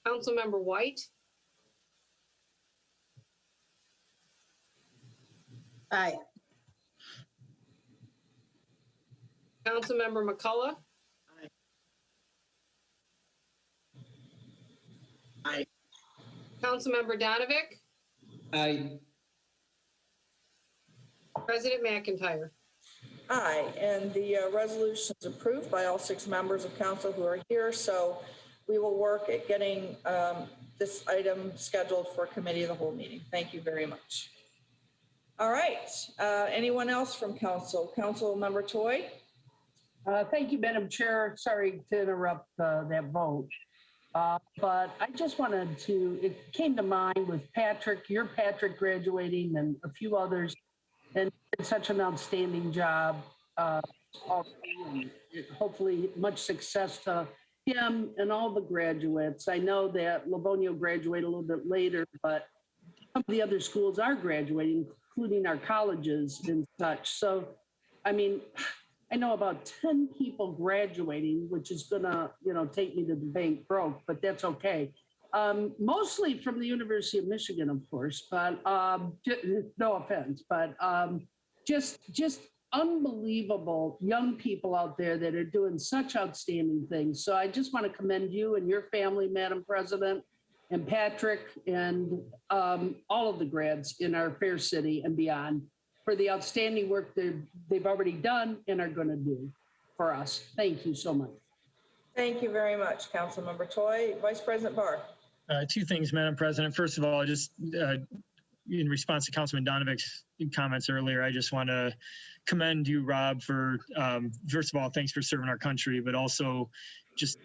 Councilmember White, Aye. Councilmember McCullough, Aye. Councilmember Donovic, Aye. President McIntyre. Aye, and the resolution is approved by all 6 members of council who are here. So we will work at getting this item scheduled for committee of the whole meeting. Thank you very much. All right, anyone else from council? Councilmember Toy? Thank you, Madam Chair. Sorry to interrupt that vote. But I just wanted to, it came to mind with Patrick, your Patrick graduating and a few others, and did such an outstanding job. And hopefully much success to him and all the graduates. I know that Livonia will graduate a little bit later, but some of the other schools are graduating, including our colleges and such. So, I mean, I know about 10 people graduating, which is gonna, take me to the bank broke, but that's okay. Mostly from the University of Michigan, of course, but no offense, but just unbelievable young people out there that are doing such outstanding things. So I just want to commend you and your family, Madam President, and Patrick, and all of the grads in our fair city and beyond for the outstanding work they've already done and are going to do for us. Thank you so much. Thank you very much, Councilmember Toy. Vice President Barr. 2 things, Madam President. First of all, just in response to Councilman Donovic's comments earlier, I just want to commend you, Rob, for, first of all, thanks for serving our country, but also just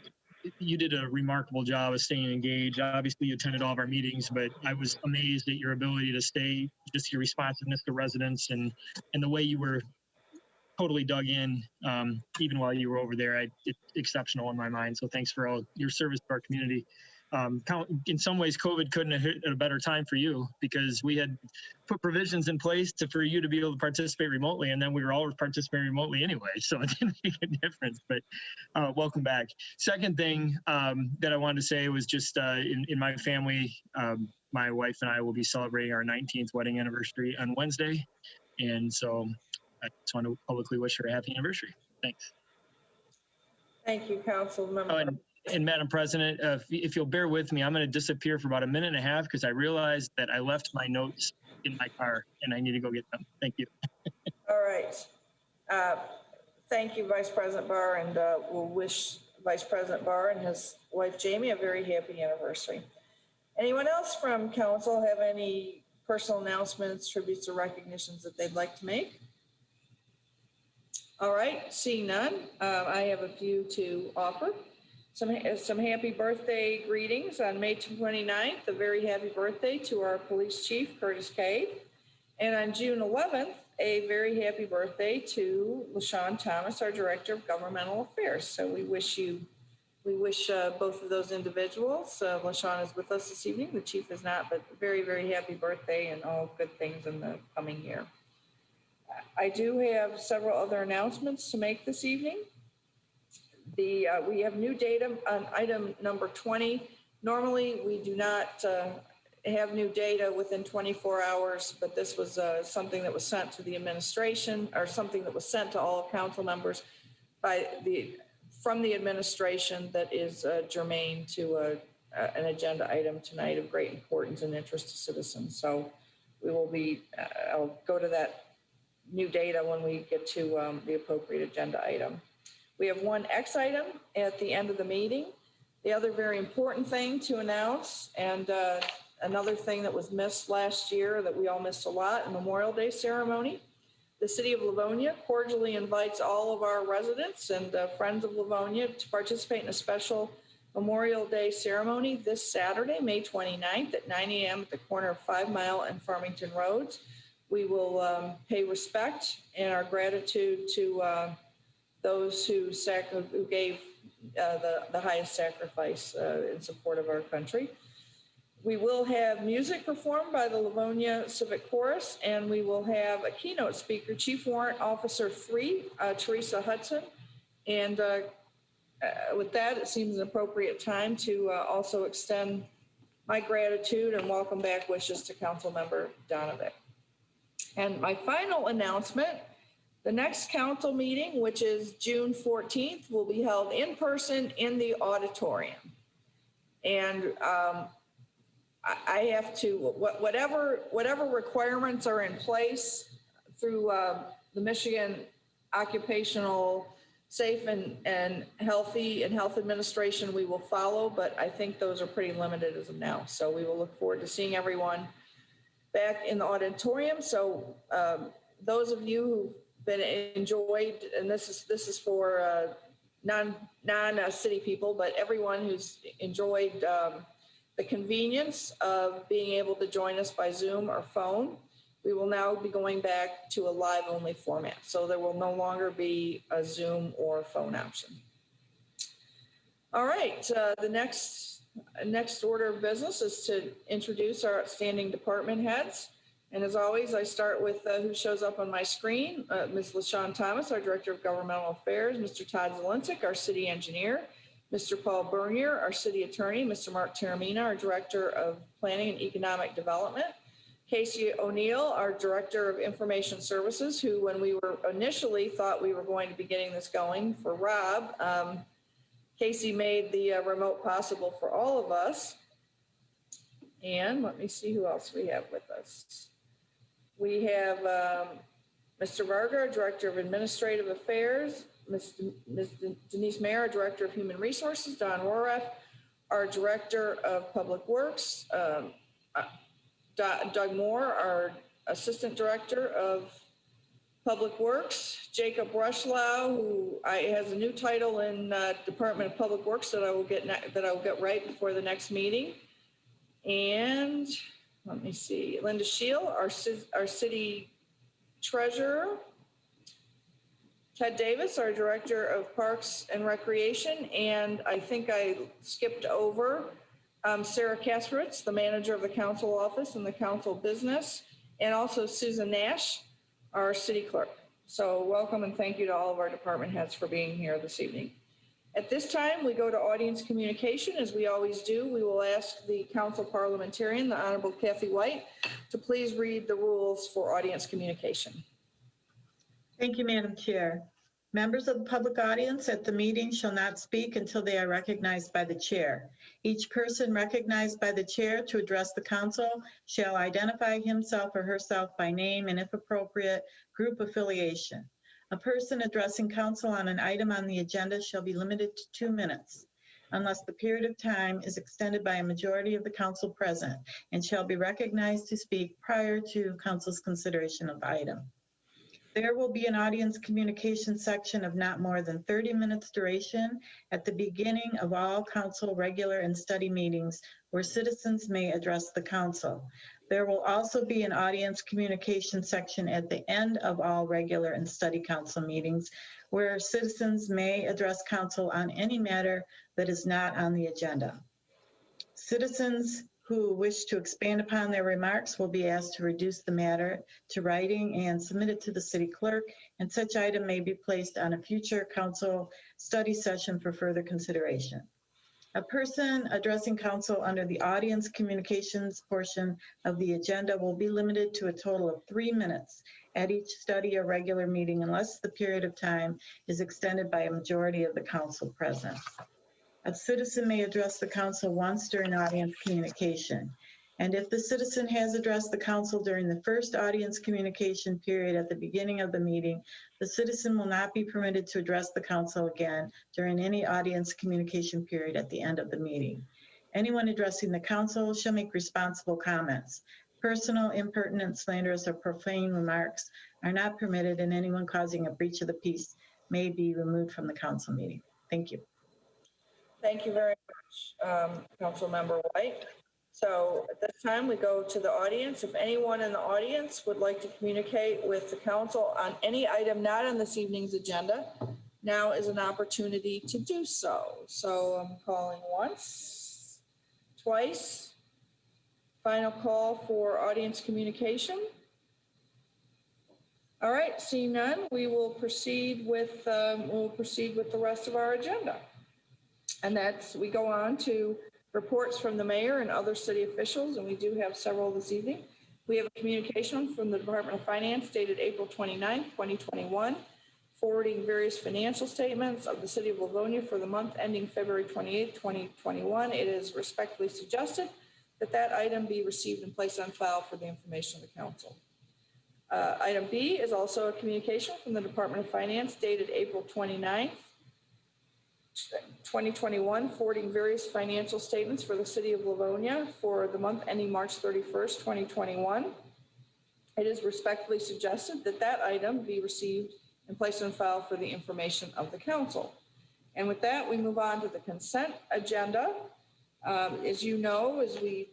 you did a remarkable job of staying engaged. Obviously, you attended all of our meetings, but I was amazed at your ability to stay, just your responsiveness to residents and the way you were totally dug in, even while you were over there. It's exceptional in my mind. So thanks for all your service to our community. In some ways, COVID couldn't have hit at a better time for you because we had put provisions in place for you to be able to participate remotely, and then we were all participating remotely anyway, so it didn't make a difference, but welcome back. Second thing that I wanted to say was just in my family, my wife and I will be celebrating our 19th wedding anniversary on Wednesday, and so I just want to publicly wish her a happy anniversary. Thanks. Thank you, Councilmember. And Madam President, if you'll bear with me, I'm going to disappear for about a minute and a half because I realized that I left my notes in my car and I need to go get them. Thank you. All right. Thank you, Vice President Barr, and we'll wish Vice President Barr and his wife Jamie a very happy anniversary. Anyone else from council have any personal announcements, tributes, or recognitions that they'd like to make? All right, seeing none, I have a few to offer. Some happy birthday greetings on May 29th, a very happy birthday to our police chief, Curtis Cade. And on June 11th, a very happy birthday to LaShawn Thomas, our Director of Governmental Affairs. So we wish both of those individuals. LaShawn is with us this evening, the chief is not, but very, very happy birthday and all good things in the coming year. I do have several other announcements to make this evening. We have new data on item number 20. Normally, we do not have new data within 24 hours, but this was something that was sent to the administration, or something that was sent to all council members from the administration that is germane to an agenda item tonight of great importance and interest to citizens. So we will be, I'll go to that new data when we get to the appropriate agenda item. We have one X item at the end of the meeting. The other very important thing to announce, and another thing that was missed last year that we all missed a lot, a Memorial Day ceremony. The City of Livonia cordially invites all of our residents and friends of Livonia to participate in a special Memorial Day ceremony this Saturday, May 29th at 9 a.m. at the corner of 5 Mile and Farmington Roads. We will pay respect and our gratitude to those who gave the highest sacrifice in support of our country. We will have music performed by the Livonia Civic Chorus, and we will have a keynote speaker, Chief Warrant Officer 3, Teresa Hudson, and with that, it seems an appropriate time to also extend my gratitude and welcome back wishes to Councilmember Donovan. And my final announcement, the next council meeting, which is June 14th, will be held in person in the auditorium. And I have to, whatever requirements are in place through the Michigan Occupational Safe and Health Administration, we will follow, but I think those are pretty limited as of now. So we will look forward to seeing everyone back in the auditorium. So those of you who've been enjoyed, and this is for non-city people, but everyone who's enjoyed the convenience of being able to join us by Zoom or phone, we will now be going back to a live-only format. So there will no longer be a Zoom or phone option. All right, the next order of business is to introduce our outstanding department heads. And as always, I start with who shows up on my screen, Ms. LaShawn Thomas, our Director of Governmental Affairs, Mr. Todd Zelinsik, our City Engineer, Mr. Paul Bernier, our City Attorney, Mr. Mark Taramina, our Director of Planning and Economic Development, Casey O'Neill, our Director of Information Services, who when we were initially thought we were going to be getting this going for Rob, Casey made the remote possible for all of us. And let me see who else we have with us. We have Mr. Varga, our Director of Administrative Affairs, Ms. Denise Mayer, our Director of Human Resources, Don Rorath, our Director of Public Works, Doug Moore, our Assistant Director of Public Works, Jacob Rushlau, who has a new title in Department of Public Works that I will get right before the next meeting. And let me see, Linda Scheel, our City Treasurer, Ted Davis, our Director of Parks and Recreation, and I think I skipped over Sarah Kasperitz, the Manager of the Council Office and the Council Business, and also Susan Nash, our City Clerk. So welcome and thank you to all of our department heads for being here this evening. At this time, we go to audience communication. As we always do, we will ask the Council Parliamentarian, the Honorable Kathy White, to please read the rules for audience communication. Thank you, Madam Chair. Members of the public audience at the meeting shall not speak until they are recognized by the chair. Each person recognized by the chair to address the council shall identify himself or herself by name and, if appropriate, group affiliation. A person addressing council on an item on the agenda shall be limited to 2 minutes, unless the period of time is extended by a majority of the council present, and shall be recognized to speak prior to council's consideration of the item. There will be an audience communication section of not more than 30 minutes duration at the beginning of all council regular and study meetings where citizens may address the council. There will also be an audience communication section at the end of all regular and study council meetings where citizens may address council on any matter that is not on the agenda. Citizens who wish to expand upon their remarks will be asked to reduce the matter to writing and submit it to the city clerk, and such item may be placed on a future council study session for further consideration. A person addressing council under the audience communications portion of the agenda will be limited to a total of 3 minutes at each study or regular meeting unless the period of time is extended by a majority of the council present. A citizen may address the council once during audience communication. And if the citizen has addressed the council during the first audience communication period at the beginning of the meeting, the citizen will not be permitted to address the council again during any audience communication period at the end of the meeting. Anyone addressing the council shall make responsible comments. Personal, impertinent, slanderous, or profane remarks are not permitted, and anyone causing a breach of the peace may be removed from the council meeting. Thank you. Thank you very much, Councilmember White. So at this time, we go to the audience. If anyone in the audience would like to communicate with the council on any item not on this evening's agenda, now is an opportunity to do so. So I'm calling once, twice. Final call for audience communication. All right, seeing none, we will proceed with the rest of our agenda. And we go on to reports from the mayor and other city officials, and we do have several this evening. We have a communication from the Department of Finance dated April 29th, 2021, forwarding various financial statements of the city of Livonia for the month ending February 28th, 2021. It is respectfully suggested that item be received and placed on file for the information of the council. Item B is also a communication from the Department of Finance dated April 29th, 2021, forwarding various financial statements for the city of Livonia for the month ending March 31st, 2021. It is respectfully suggested that item be received and placed on file for the information of the council. And with that, we move on to the consent agenda. As you know, as we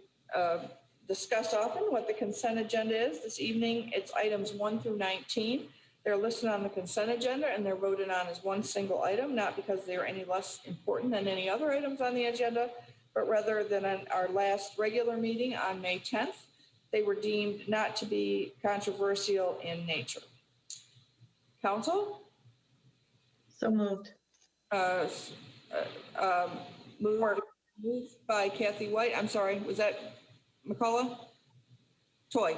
discuss often what the consent agenda is, this evening it's items 1 through 19. They're listed on the consent agenda and they're voted on as one single item, not because they are any less important than any other items on the agenda, but rather than on our last regular meeting on May 10th, they were deemed not to be controversial in nature. Council? So moved. Moved by Kathy White. I'm sorry, was that McCullough? Toy.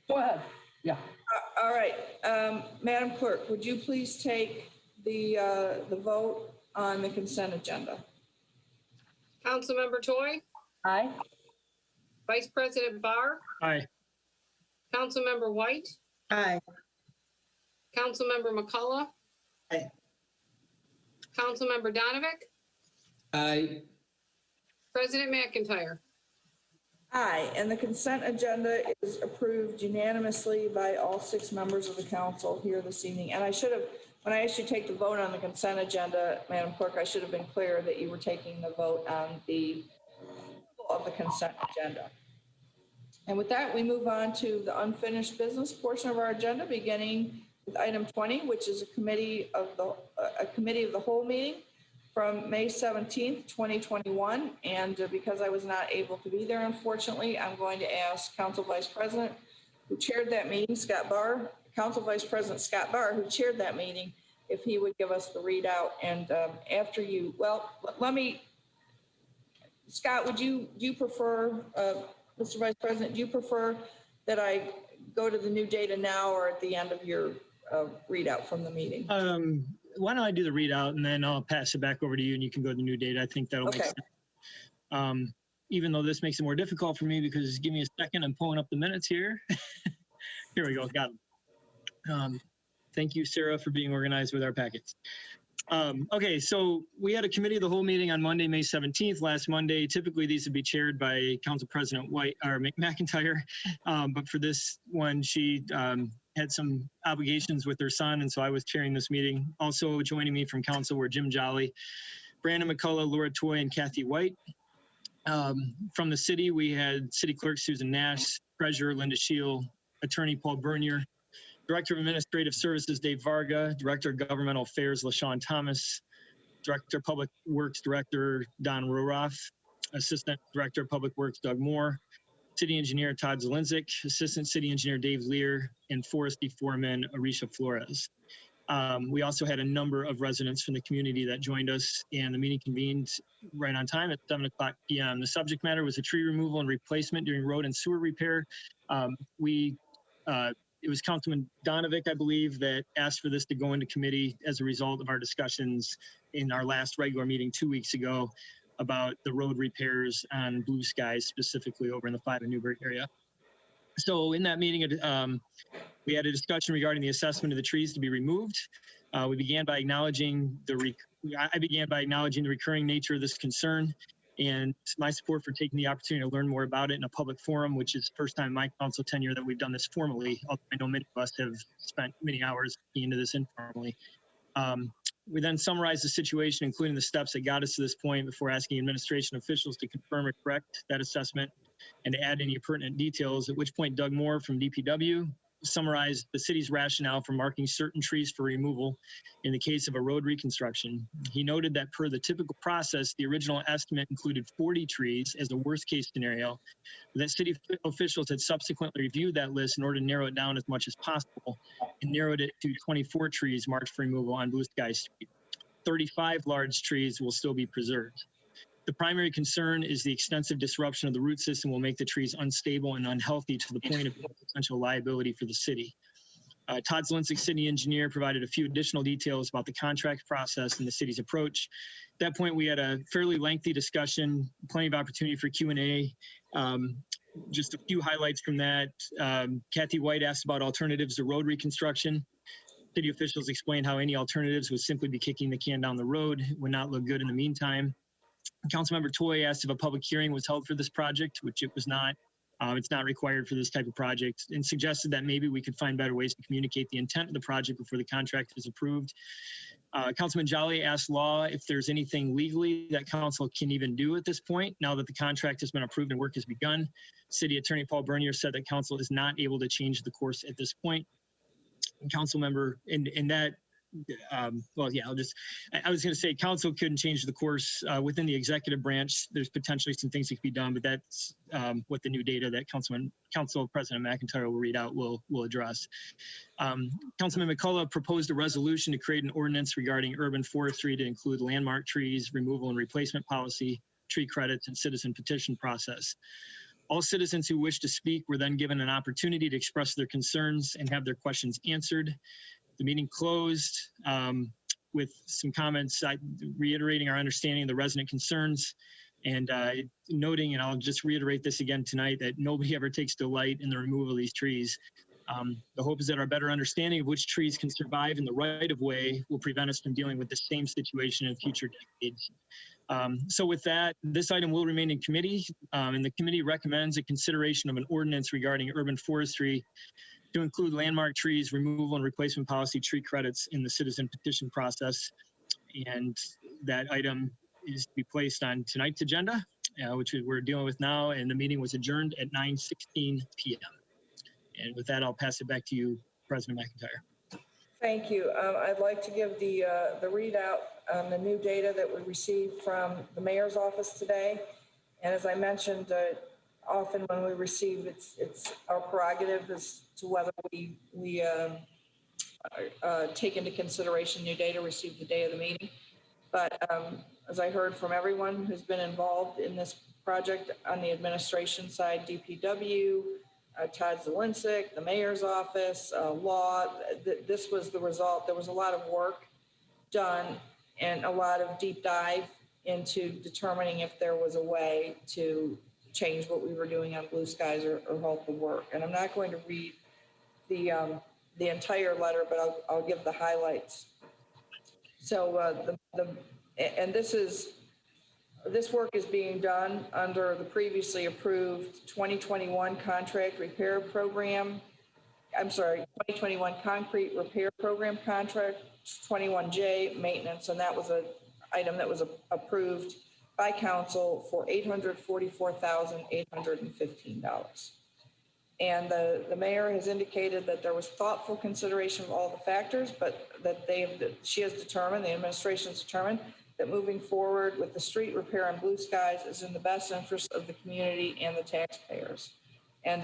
Go ahead. Yeah. All right, Madam Clerk, would you please take the vote on the consent agenda? Councilmember Toy, Aye. Vice President Barr, Aye. Councilmember White, Aye. Councilmember McCullough. Aye. Councilmember Donovic, Aye. President McIntyre. Aye, and the consent agenda is approved unanimously by all 6 members of the council here this evening. And I should have, when I asked you to take the vote on the consent agenda, Madam Clerk, I should have been clear that you were taking the vote on the consent agenda. And with that, we move on to the unfinished business portion of our agenda, beginning with item 20, which is a committee of the whole meeting from May 17th, 2021. And because I was not able to be there, unfortunately, I'm going to ask Council Vice President, who chaired that meeting, Council Vice President Scott Barr, who chaired that meeting, if he would give us the readout. And after you, well, let me, Scott, do you prefer, Mr. Vice President, do you prefer that I go to the new data now or at the end of your readout from the meeting? Why don't I do the readout and then I'll pass it back over to you and you can go to the new data. I think that'll make sense. Even though this makes it more difficult for me because give me a second, I'm pulling up the minutes here. Here we go, got them. Thank you, Sarah, for being organized with our packets. Okay, so we had a committee of the whole meeting on Monday, May 17th, last Monday. Typically, these would be chaired by Council President White or McIntyre, but for this one, she had some obligations with her son, and so I was chairing this meeting. Also joining me from council were Jim Jolly, Brandon McCullough, Laura Toy, and Kathy White. From the city, we had City Clerk Susan Nash, Treasurer Linda Scheel, Attorney Paul Bernier, Director of Administrative Services Dave Varga, Director of Governmental Affairs LaShawn Thomas, Director of Public Works Director Don Roroff, Assistant Director of Public Works Doug Moore, City Engineer Todd Zelinzik, Assistant City Engineer Dave Lear, and Forestry Foreman Arisha Flores. We also had a number of residents from the community that joined us, and the meeting convened right on time at 7:00 p.m. The subject matter was a tree removal and replacement during road and sewer repair. It was Councilman Donovic, I believe, that asked for this to go into committee as a result of our discussions in our last regular meeting 2 weeks ago about the road repairs on Blue Skies, specifically over in the Five and Newburgh area. So in that meeting, we had a discussion regarding the assessment of the trees to be removed. I began by acknowledging the recurring nature of this concern and my support for taking the opportunity to learn more about it in a public forum, which is the first time in my council tenure that we've done this formally. Although I know many of us have spent many hours into this informally. We then summarized the situation, including the steps that got us to this point, before asking administration officials to confirm or correct that assessment and to add any pertinent details, at which point Doug Moore from DPW summarized the city's rationale for marking certain trees for removal in the case of a road reconstruction. He noted that per the typical process, the original estimate included 40 trees as the worst case scenario, that city officials had subsequently reviewed that list in order to narrow it down as much as possible and narrowed it to 24 trees marked for removal on Blue Sky Street. 35 large trees will still be preserved. The primary concern is the extensive disruption of the root system will make the trees unstable and unhealthy to the point of potential liability for the city. Todd Zielinski, city engineer, provided a few additional details about the contract process and the city's approach. At that point, we had a fairly lengthy discussion, plenty of opportunity for Q&A. Just a few highlights from that. Kathy White asked about alternatives to road reconstruction. City officials explained how any alternatives would simply be kicking the can down the road, would not look good in the meantime. Councilmember Toy asked if a public hearing was held for this project, which it was not. It's not required for this type of project, and suggested that maybe we could find better ways to communicate the intent of the project before the contract is approved. Councilman Jolly asked Law if there's anything legally that council can even do at this point, now that the contract has been approved and work has begun. City Attorney Paul Bernier said that council is not able to change the course at this point. And council member, and that, well, yeah, I was going to say council couldn't change the course within the executive branch. There's potentially some things that could be done, but that's what the new data that Council President McIntyre will read out will address. Councilman McCullough proposed a resolution to create an ordinance regarding urban forestry to include landmark trees, removal and replacement policy, tree credits, and citizen petition process. All citizens who wish to speak were then given an opportunity to express their concerns and have their questions answered. The meeting closed with some comments reiterating our understanding of the resident concerns and noting, and I'll just reiterate this again tonight, that nobody ever takes delight in the removal of these trees. The hope is that our better understanding of which trees can survive in the right of way will prevent us from dealing with the same situation in future decades. So with that, this item will remain in committee, and the committee recommends a consideration of an ordinance regarding urban forestry to include landmark trees, removal and replacement policy, tree credits in the citizen petition process. And that item is to be placed on tonight's agenda, which we're dealing with now, and the meeting was adjourned at 9:16 p.m. And with that, I'll pass it back to you, President McIntyre. Thank you. I'd like to give the readout on the new data that we received from the mayor's office today. And as I mentioned, often when we receive, it's our prerogative as to whether we take into consideration new data received the day of the meeting. But as I heard from everyone who's been involved in this project on the administration side, DPW, Todd Zielinski, the mayor's office, Law, this was the result. There was a lot of work done and a lot of deep dive into determining if there was a way to change what we were doing on Blue Skies or halt the work. And I'm not going to read the entire letter, but I'll give the highlights. So this work is being done under the previously approved 2021 contract repair program. I'm sorry, 2021 concrete repair program contract, 21J maintenance, and that was an item that was approved by council for $844,815. And the mayor has indicated that there was thoughtful consideration of all the factors, but that she has determined, the administration has determined, that moving forward with the street repair on Blue Skies is in the best interest of the community and the taxpayers. And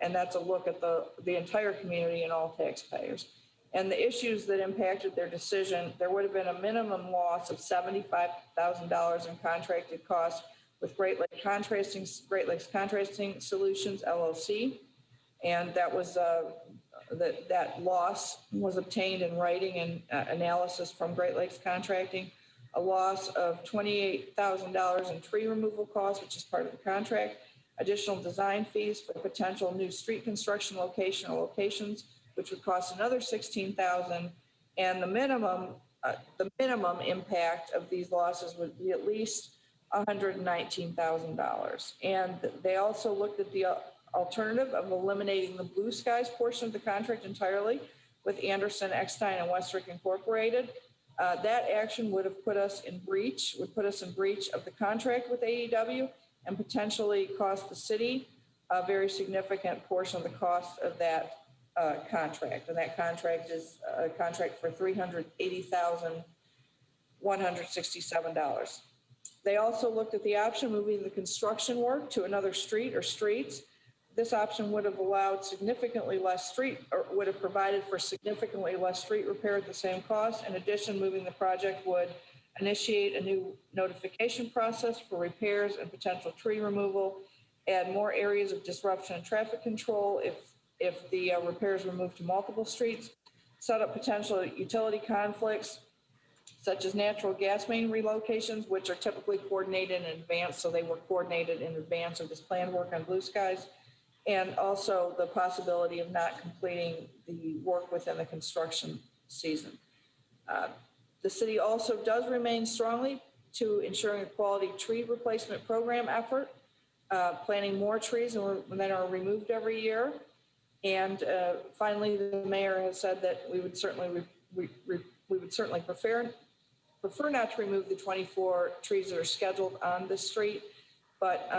that's a look at the entire community and all taxpayers. And the issues that impacted their decision, there would have been a minimum loss of $75,000 in contracted costs with Great Lakes Contrasting Solutions, LLC. And that was that loss was obtained in writing and analysis from Great Lakes Contracting. A loss of $28,000 in tree removal costs, which is part of the contract. Additional design fees for potential new street construction location or locations, which would cost another $16,000. And the minimum impact of these losses would be at least $119,000. And they also looked at the alternative of eliminating the Blue Skies portion of the contract entirely with Anderson, Eckstein, and Westrick Incorporated. That action would have put us in breach of the contract with AEW and potentially cost the city a very significant portion of the cost of that contract. And that contract is a contract for $380,167. They also looked at the option of moving the construction work to another street or streets. this option would have allowed significantly less street, or would have provided for significantly less street repair at the same cost. In addition, moving the project would initiate a new notification process for repairs and potential tree removal, add more areas of disruption and traffic control if the repairs were moved to multiple streets, set up potential utility conflicts, such as natural gas main relocations, which are typically coordinated in advance, so they were coordinated in advance of this planned work on Blue Skies, and also the possibility of not completing the work within the construction season. The city also does remain strongly to ensuring a quality tree replacement program effort, planting more trees than are removed every year. And finally, the mayor has said that we would certainly prefer not to remove the 24 trees that are scheduled on the street, but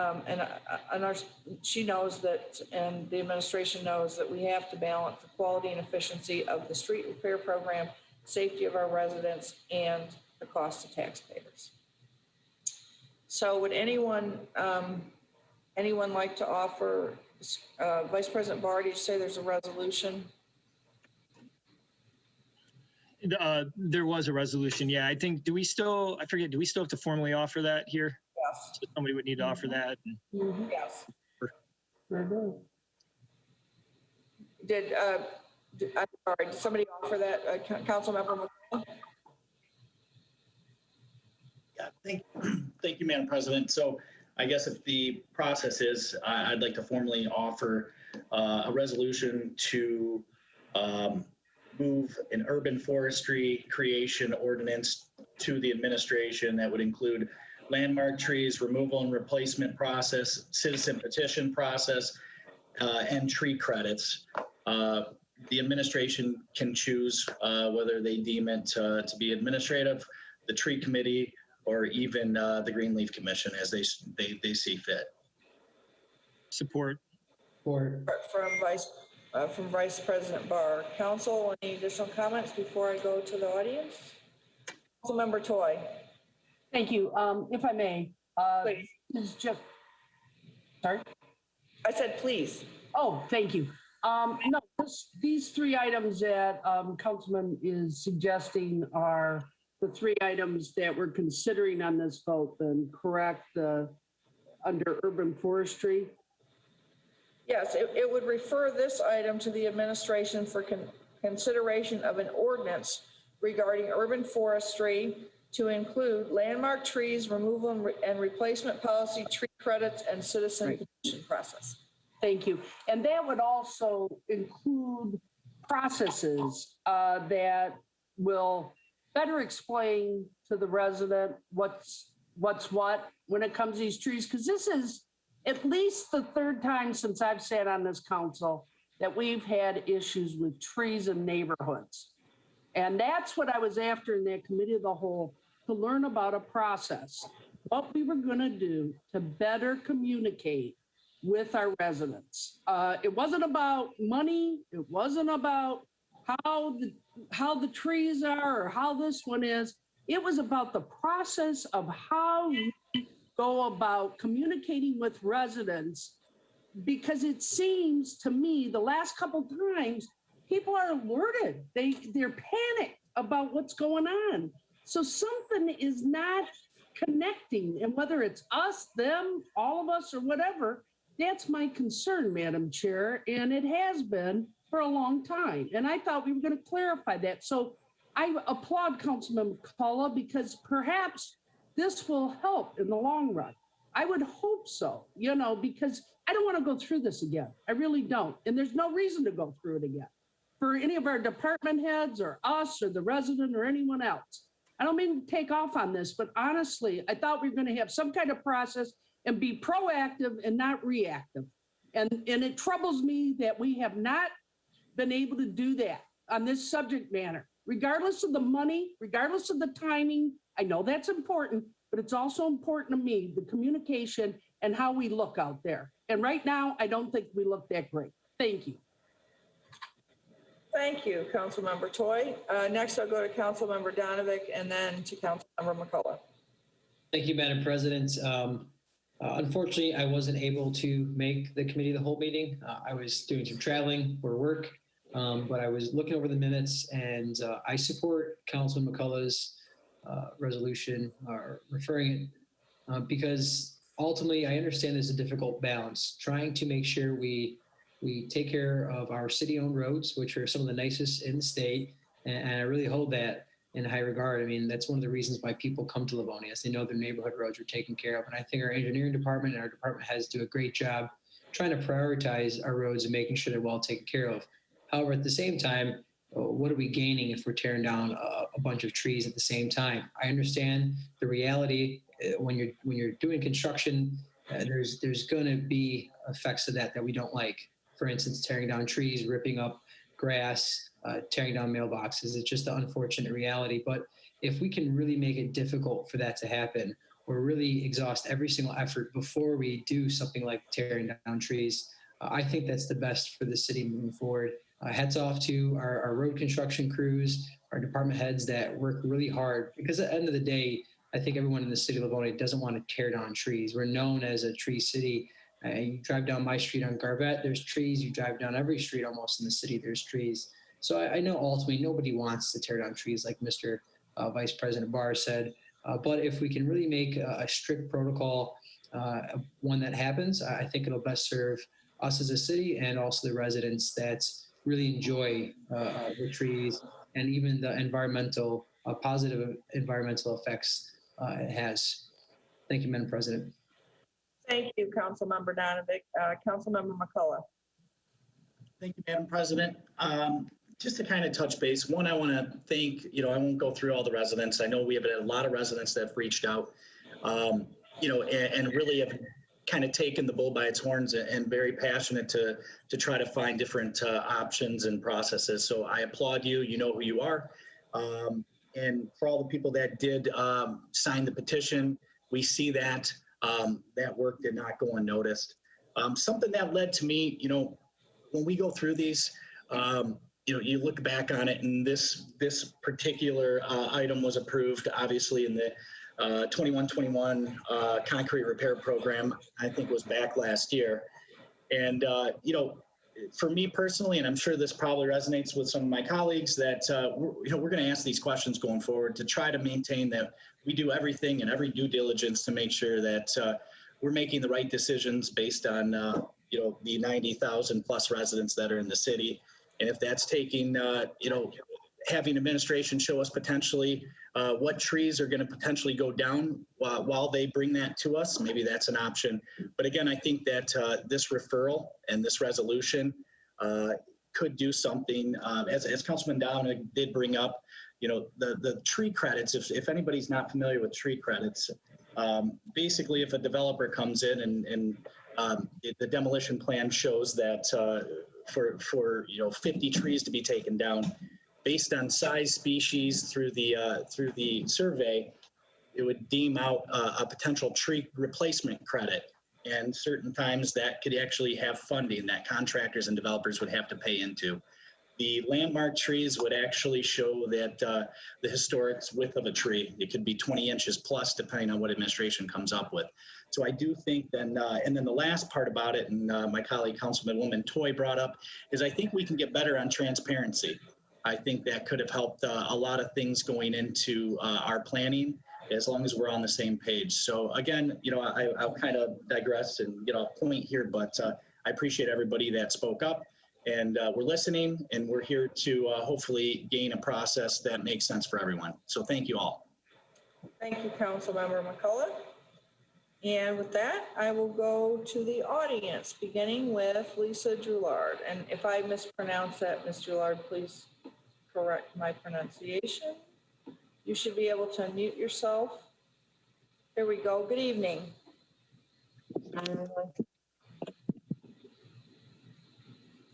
she knows that, and the administration knows that we have to balance the quality and efficiency of the street repair program, safety of our residents, and the cost to taxpayers. So would anyone like to offer, Vice President Barr, did you say there's a resolution? There was a resolution. Yeah, I think, do we still have to formally offer that here? Yes. So somebody would need to offer that. Yes. Very good. I'm sorry, did somebody offer that, Councilmember McCullough? Yeah, thank you, Madam President. So I guess if the process is, I'd like to formally offer a resolution to move an urban forestry creation ordinance to the administration that would include landmark trees, removal and replacement process, citizen petition process, and tree credits. The administration can choose whether they deem it to be administrative, the tree committee, or even the Greenleaf Commission as they see fit. Support. Support. From Vice President Barr. Council, any additional comments before I go to the audience? Councilmember Toy. Thank you. If I may, Please. this is just, sorry? I said please. Oh, thank you. No, these three items that Councilman is suggesting are the three items that we're considering on this vote, then correct, under urban forestry? Yes, it would refer this item to the administration for consideration of an ordinance regarding urban forestry to include landmark trees, removal and replacement policy, tree credits, and citizen petition process. Thank you. And that would also include processes that will better explain to the resident what's what when it comes to these trees, because this is at least the third time since I've sat on this council that we've had issues with trees in neighborhoods. And that's what I was after in that committee of the whole, to learn about a process, what we were going to do to better communicate with our residents. It wasn't about money. It wasn't about how the trees are or how this one is. It was about the process of how you go about communicating with residents, because it seems to me the last couple times people are alerted. They're panicked about what's going on. So something is not connecting, and whether it's us, them, all of us, or whatever, that's my concern, Madam Chair, and it has been for a long time. And I thought we were going to clarify that. So I applaud Councilman McCullough, because perhaps this will help in the long run. I would hope so, because I don't want to go through this again. I really don't. And there's no reason to go through it again for any of our department heads or us or the resident or anyone else. I don't mean to take off on this, but honestly, I thought we were going to have some kind of process and be proactive and not reactive. And it troubles me that we have not been able to do that on this subject matter, regardless of the money, regardless of the timing. I know that's important, but it's also important to me, the communication and how we look out there. And right now, I don't think we look that great. Thank you. Thank you, Councilmember Toy. Next, I'll go to Councilmember Donovic and then to Councilmember McCullough. Thank you, Madam President. Unfortunately, I wasn't able to make the committee of the whole meeting. I was doing some traveling for work, but I was looking over the minutes, and I support Councilman McCullough's resolution, referring it, because ultimately I understand there's a difficult balance, trying to make sure we take care of our city-owned roads, which are some of the nicest in the state, and I really hold that in high regard. I mean, that's one of the reasons why people come to Livonia, is they know their neighborhood roads are taken care of. And I think our engineering department and our department heads do a great job trying to prioritize our roads and making sure they're well taken care of. However, at the same time, what are we gaining if we're tearing down a bunch of trees at the same time? I understand the reality when you're doing construction, there's going to be effects of that we don't like. For instance, tearing down trees, ripping up grass, tearing down mailboxes. It's just the unfortunate reality. But if we can really make it difficult for that to happen, or really exhaust every single effort before we do something like tearing down trees, I think that's the best for the city moving forward. Hats off to our road construction crews, our department heads that work really hard, because at the end of the day, I think everyone in the city of Livonia doesn't want to tear down trees. We're known as a tree city. You drive down my street on Garvette, there's trees. You drive down every street almost in the city, there's trees. So I know ultimately nobody wants to tear down trees, like Mr. Vice President Barr said. But if we can really make a strict protocol, one that happens, I think it'll best serve us as a city and also the residents that really enjoy the trees and even the environmental, positive environmental effects it has. Thank you, Madam President. Thank you, Councilmember Donovic. Councilmember McCullough. Thank you, Madam President. Just to kind of touch base, one, I want to thank, I won't go through all the residents. I know we have a lot of residents that have reached out, and really have kind of taken the bull by its horns and very passionate to try to find different options and processes. So I applaud you. You know who you are. And for all the people that did sign the petition, we see that that work did not go unnoticed. Something that led to me, when we go through these, you look back on it, and this particular item was approved, obviously, in the 21-21 concrete repair program. I think it was back last year. And, for me personally, and I'm sure this probably resonates with some of my colleagues, that we're going to ask these questions going forward to try to maintain that we do everything and every due diligence to make sure that we're making the right decisions based on the 90,000 plus residents that are in the city. And if that's taking having administration show us potentially what trees are going to potentially go down while they bring that to us, maybe that's an option. But again, I think that this referral and this resolution could do something, as Councilman Dominic did bring up, the tree credits. If anybody's not familiar with tree credits, basically if a developer comes in and the demolition plan shows that for 50 trees to be taken down, based on size, species, through the survey, it would deem out a potential tree replacement credit. And certain times that could actually have funding that contractors and developers would have to pay into. The landmark trees would actually show that the historic width of a tree, it could be 20 inches plus, depending on what administration comes up with. So I do think then, and then the last part about it, and my colleague Councilwoman Toy brought up, is I think we can get better on transparency. I think that could have helped a lot of things going into our planning, as long as we're on the same page. So again, I'll kind of digress and get off point here, but I appreciate everybody that spoke up, and we're listening, and we're here to hopefully gain a process that makes sense for everyone. So thank you all. Thank you, Councilmember McCullough. And with that, I will go to the audience, beginning with Lisa Drouillard. And if I mispronounce that, Ms. Drouillard, please correct my pronunciation. You should be able to unmute yourself. There we go. Good evening.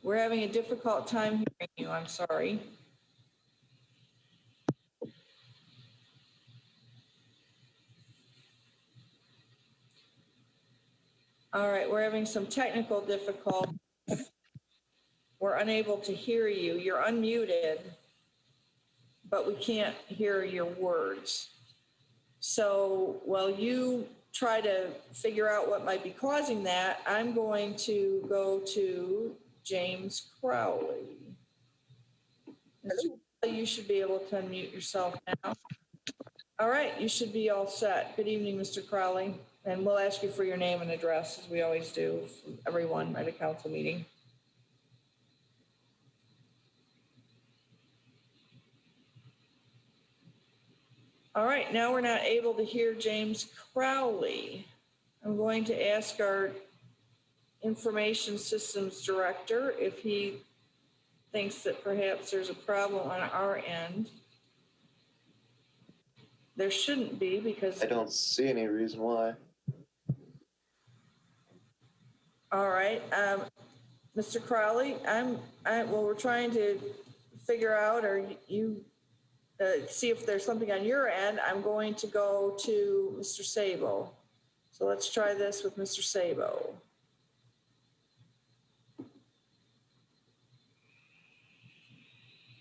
We're having a difficult time hearing you. I'm sorry. All right, we're having some technical difficulties. We're unable to hear you. You're unmuted, but we can't hear your words. So while you try to figure out what might be causing that, I'm going to go to James Crowley. Mr. Crowley, you should be able to unmute yourself now. All right, you should be all set. Good evening, Mr. Crowley. And we'll ask you for your name and address, as we always do, for everyone at a council meeting. All right, now we're not able to hear James Crowley. I'm going to ask our Information Systems Director if he thinks that perhaps there's a problem on our end. There shouldn't be, because... I don't see any reason why. All right, Mr. Crowley, well, we're trying to figure out, or you see if there's something on your end. I'm going to go to Mr. Sabo. So let's try this with Mr. Sabo.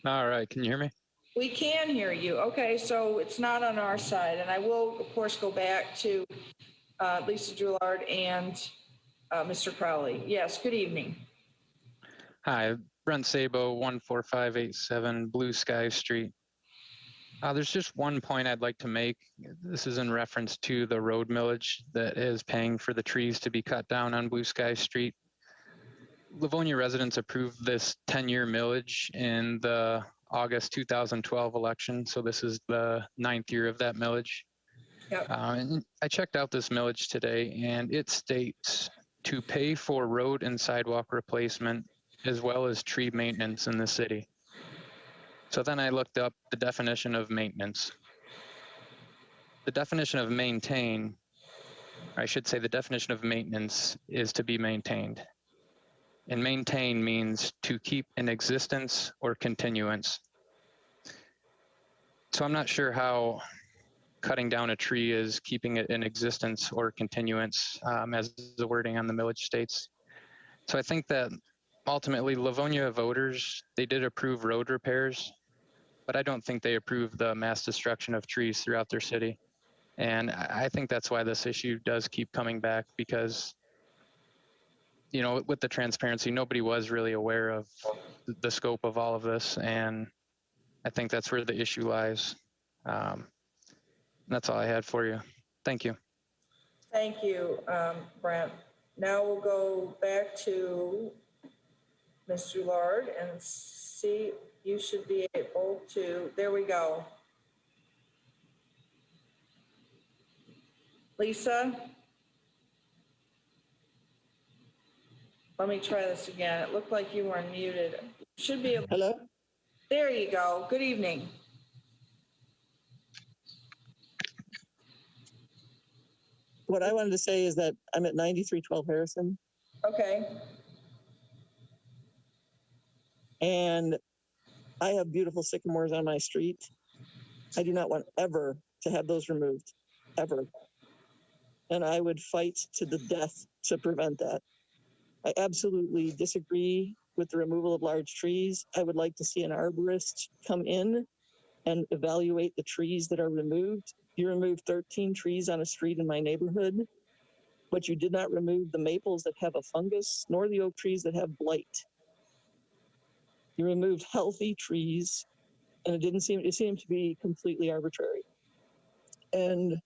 All right, can you hear me? We can hear you. Okay, so it's not on our side. And I will, of course, go back to Lisa Drouillard and Mr. Crowley. Yes, good evening. Hi, Brent Sabo, 14587 Blue Sky Street. There's just one point I'd like to make. This is in reference to the road millage that is paying for the trees to be cut down on Blue Sky Street. Livonia residents approved this 10-year millage in the August 2012 election, so this is the 9th year of that millage. Yep. And I checked out this millage today, and it states to pay for road and sidewalk replacement as well as tree maintenance in the city. So then I looked up the definition of maintenance. The definition of maintain, I should say the definition of maintenance is to be maintained. And maintain means to keep in existence or continuance. So I'm not sure how cutting down a tree is keeping it in existence or continuance, as the wording on the millage states. So I think that ultimately Livonia voters, they did approve road repairs, but I don't think they approved the mass destruction of trees throughout their city. And I think that's why this issue does keep coming back, because you know, with the transparency, nobody was really aware of the scope of all of this. And I think that's where the issue lies. That's all I had for you. Thank you. Thank you, Brent. Now we'll go back to Ms. Drouillard and see, you should be able to, there we go. Lisa? Let me try this again. It looked like you were unmuted. You should be able. Hello? There you go. Good evening. What I wanted to say is that I'm at 9312 Harrison, Okay. and I have beautiful sycamores on my street. I do not want ever to have those removed, ever. And I would fight to the death to prevent that. I absolutely disagree with the removal of large trees. I would like to see an arborist come in and evaluate the trees that are removed. You removed 13 trees on a street in my neighborhood, but you did not remove the maples that have a fungus, nor the oak trees that have blight. You removed healthy trees, and it seemed to be completely arbitrary. And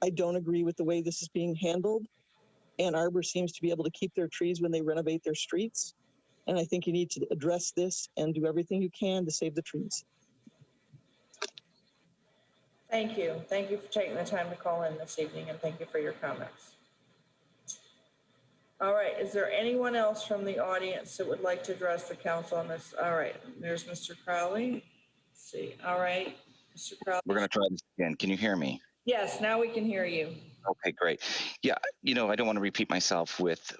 I don't agree with the way this is being handled. Ann Arbor seems to be able to keep their trees when they renovate their streets. And I think you need to address this and do everything you can to save the trees. Thank you. Thank you for taking the time to call in this evening, and thank you for your comments. All right. Is there anyone else from the audience that would like to address the council on this? All right. There's Mr. Crowley. Let's see. All right. Mr. Crowley. We're going to try this again. Can you hear me? Yes, now we can hear you. Okay, great. Yeah, you know, I don't want to repeat myself with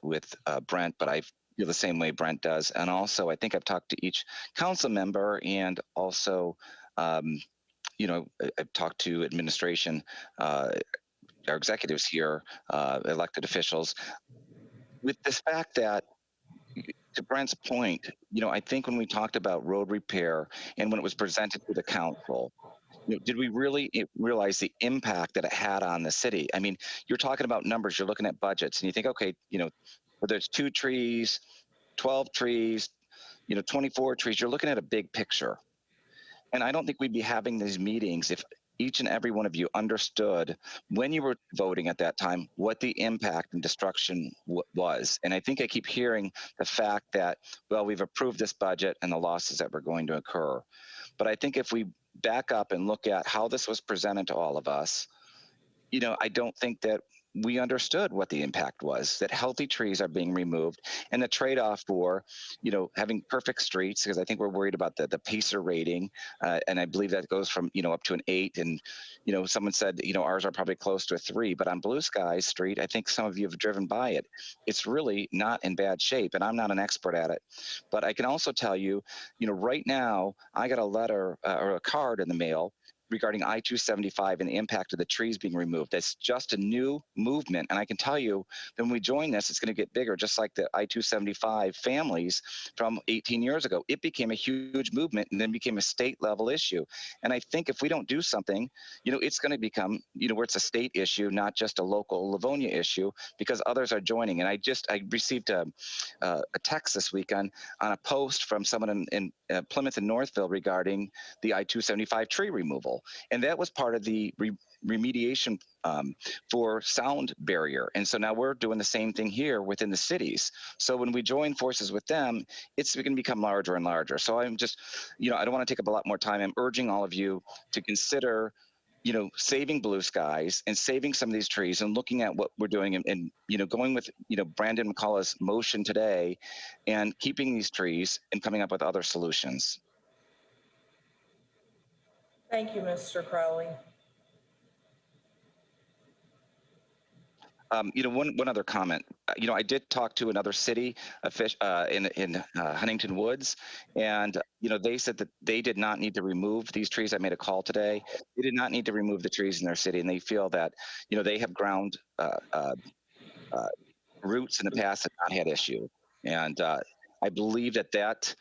Brent, but I feel the same way Brent does. And also, I think I've talked to each council member, and also, you know, I've talked to administration, our executives here, elected officials, with this fact that, to Brent's point, you know, I think when we talked about road repair and when it was presented to the council, did we really realize the impact that it had on the city? I mean, you're talking about numbers, you're looking at budgets, and you think, okay, whether it's 2 trees, 12 trees, 24 trees, you're looking at a big picture. And I don't think we'd be having these meetings if each and every one of you understood when you were voting at that time what the impact and destruction was. And I think I keep hearing the fact that, well, we've approved this budget and the losses that were going to occur. But I think if we back up and look at how this was presented to all of us, I don't think that we understood what the impact was, that healthy trees are being removed, and the trade-off for, having perfect streets, because I think we're worried about the PACER rating, and I believe that goes from, up to an 8, and, someone said, ours are probably close to a 3, but on Blue Skies Street, I think some of you have driven by it. It's really not in bad shape, and I'm not an expert at it, but I can also tell you, right now, I got a letter or a card in the mail regarding I-275 and the impact of the trees being removed. That's just a new movement. And I can tell you, when we join this, it's going to get bigger, just like the I-275 families from 18 years ago. It became a huge movement and then became a state level issue. And I think if we don't do something, it's going to become, where it's a state issue, not just a local Livonia issue, because others are joining. And I received a text this week on a post from someone in Plymouth and Northville regarding the I-275 tree removal. And that was part of the remediation for sound barrier. And so now we're doing the same thing here within the cities. So when we join forces with them, it's going to become larger and larger. So I'm just, I don't want to take up a lot more time. I'm urging all of you to consider, saving Blue Skies and saving some of these trees and looking at what we're doing and going with, Brandon McCullough's motion today and keeping these trees and coming up with other solutions. Thank you, Mr. Crowley. One other comment. I did talk to another city in Huntington Woods, and they said that they did not need to remove these trees. I made a call today. They did not need to remove the trees in their city, and they feel that they have ground roots in the past that not had issue. And I believe that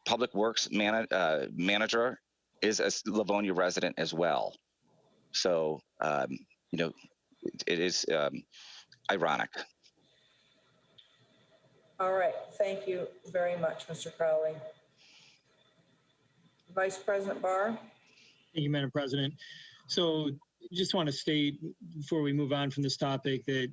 public works manager is a Livonia resident as well. So, it is ironic. All right. Thank you very much, Mr. Crowley. Vice President Barr. Thank you, Madam President. So just want to state before we move on from this topic that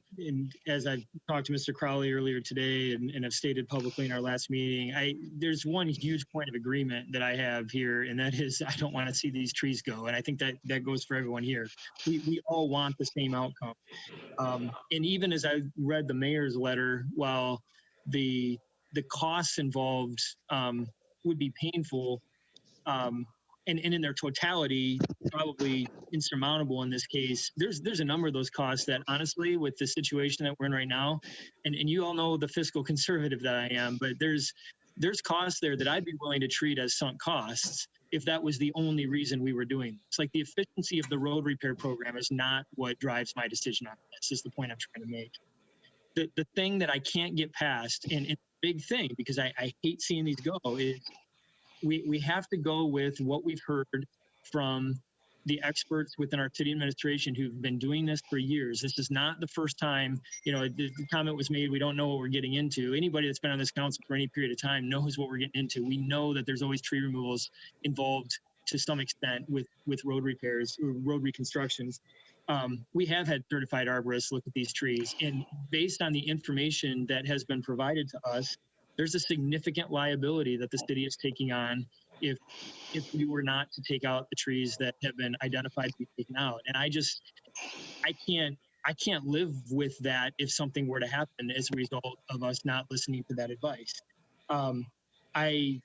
as I've talked to Mr. Crowley earlier today and have stated publicly in our last meeting, there's one huge point of agreement that I have here, and that is I don't want to see these trees go. And I think that goes for everyone here. We all want the same outcome. And even as I read the mayor's letter, while the costs involved would be painful, and in their totality, probably insurmountable in this case. There's a number of those costs that honestly, with the situation that we're in right now, and you all know the fiscal conservative that I am, but there's costs there that I'd be willing to treat as sunk costs if that was the only reason we were doing this. Like the efficiency of the road repair program is not what drives my decision on this, is the point I'm trying to make. The thing that I can't get past, and it's a big thing because I hate seeing these go, is we have to go with what we've heard from the experts within our city administration who've been doing this for years. This is not the first time, the comment was made, we don't know what we're getting into. Anybody that's been on this council for any period of time knows what we're getting into. We know that there's always tree removals involved to some extent with road repairs or road reconstructions. We have had certified arborists look at these trees, and based on the information that has been provided to us, there's a significant liability that the city is taking on if we were not to take out the trees that have been identified to be taken out. And I can't live with that if something were to happen as a result of us not listening to that advice. I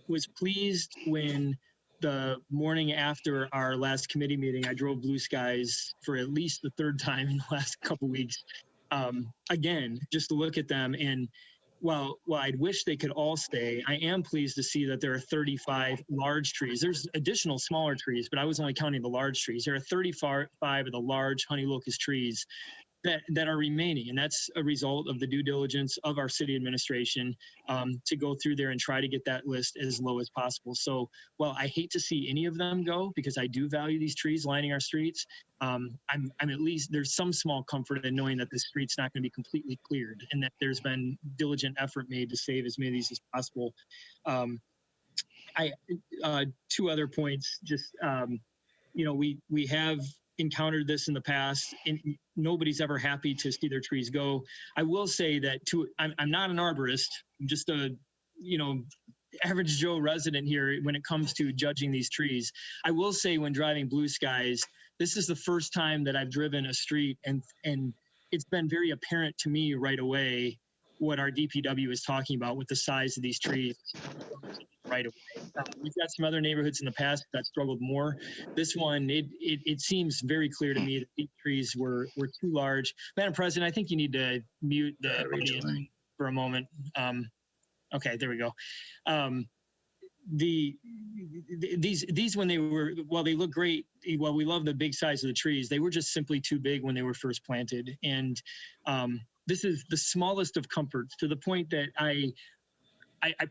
was pleased when the morning after our last committee meeting, I drove Blue Skies for at least the third time in the last couple weeks. Again, just to look at them, and while I'd wish they could all stay, I am pleased to see that there are 35 large trees. There's additional smaller trees, but I was only counting the large trees. There are 35 of the large honey locust trees that are remaining. And that's a result of the due diligence of our city administration to go through there and try to get that list as low as possible. So while I hate to see any of them go, because I do value these trees lining our streets, I'm at least, there's some small comfort in knowing that the street's not going to be completely cleared and that there's been diligent effort made to save as many of these as possible. Two other points, just, we have encountered this in the past, and nobody's ever happy to see their trees go. I will say that I'm not an arborist. I'm just a, average Joe resident here when it comes to judging these trees. I will say when driving Blue Skies, this is the first time that I've driven a street and it's been very apparent to me right away what our DPW is talking about with the size of these trees right away. We've got some other neighborhoods in the past that struggled more. This one, it seems very clear to me that these trees were too large. Madam President, I think you need to mute the audience for a moment. Okay, there we go. These when they were, while they look great, while we love the big size of the trees, they were just simply too big when they were first planted. And this is the smallest of comforts, to the point that I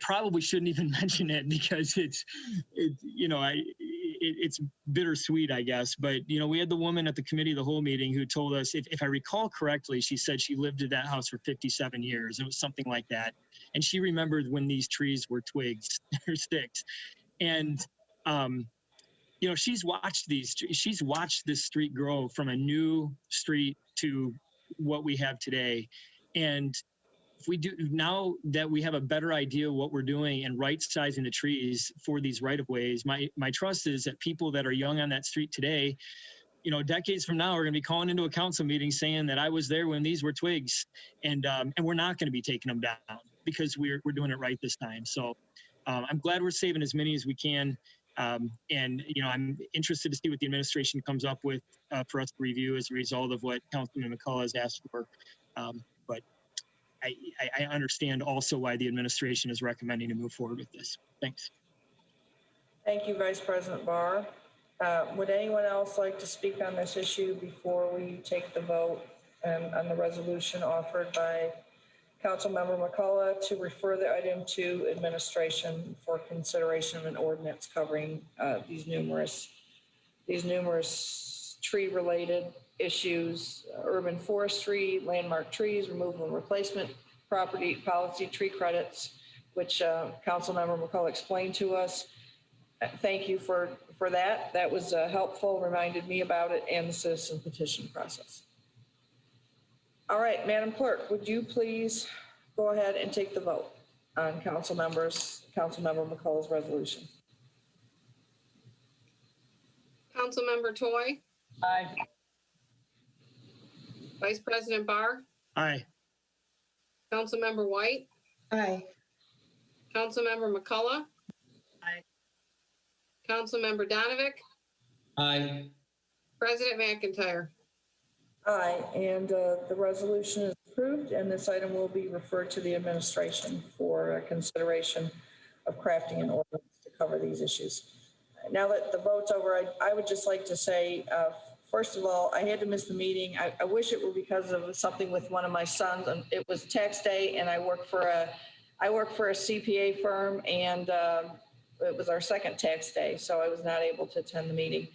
probably shouldn't even mention it because it's bittersweet, I guess. But, we had the woman at the committee the whole meeting who told us, if I recall correctly, she said she lived in that house for 57 years. It was something like that. And she remembered when these trees were twigs or sticks. And, she's watched this street grow from a new street to what we have today. And if we do, now that we have a better idea of what we're doing and right sizing the trees for these right of ways, my trust is that people that are young on that street today, decades from now, are going to be calling into a council meeting saying that I was there when these were twigs, and we're not going to be taking them down because we're doing it right this time. So I'm glad we're saving as many as we can. And I'm interested to see what the administration comes up with for us to review as a result of what Councilman McCullough has asked for. But I understand also why the administration is recommending to move forward with this. Thanks. Thank you, Vice President Barr. Would anyone else like to speak on this issue before we take the vote on the resolution offered by Councilmember McCullough to refer the item to administration for consideration of an ordinance covering these numerous tree-related issues, urban forestry, landmark trees, removal and replacement, property policy, tree credits, which Councilmember McCullough explained to us. Thank you for that. That was helpful, reminded me about it and the citizen petition process. All right, Madam Clerk, would you please go ahead and take the vote on Councilmember McCullough's resolution? Councilmember Toy, Aye. Vice President Barr, Aye. Councilmember White, Aye. Councilmember McCullough. Aye. Councilmember Donovic, Aye. President McIntyre. Aye, and the resolution is approved, and this item will be referred to the administration for consideration of crafting an ordinance to cover these issues. Now that the vote's over, I would just like to say, first of all, I had to miss the meeting. I wish it were because of something with one of my sons. And it was tax day, and I work for a CPA firm, and it was our second tax day, so I was not able to attend the meeting.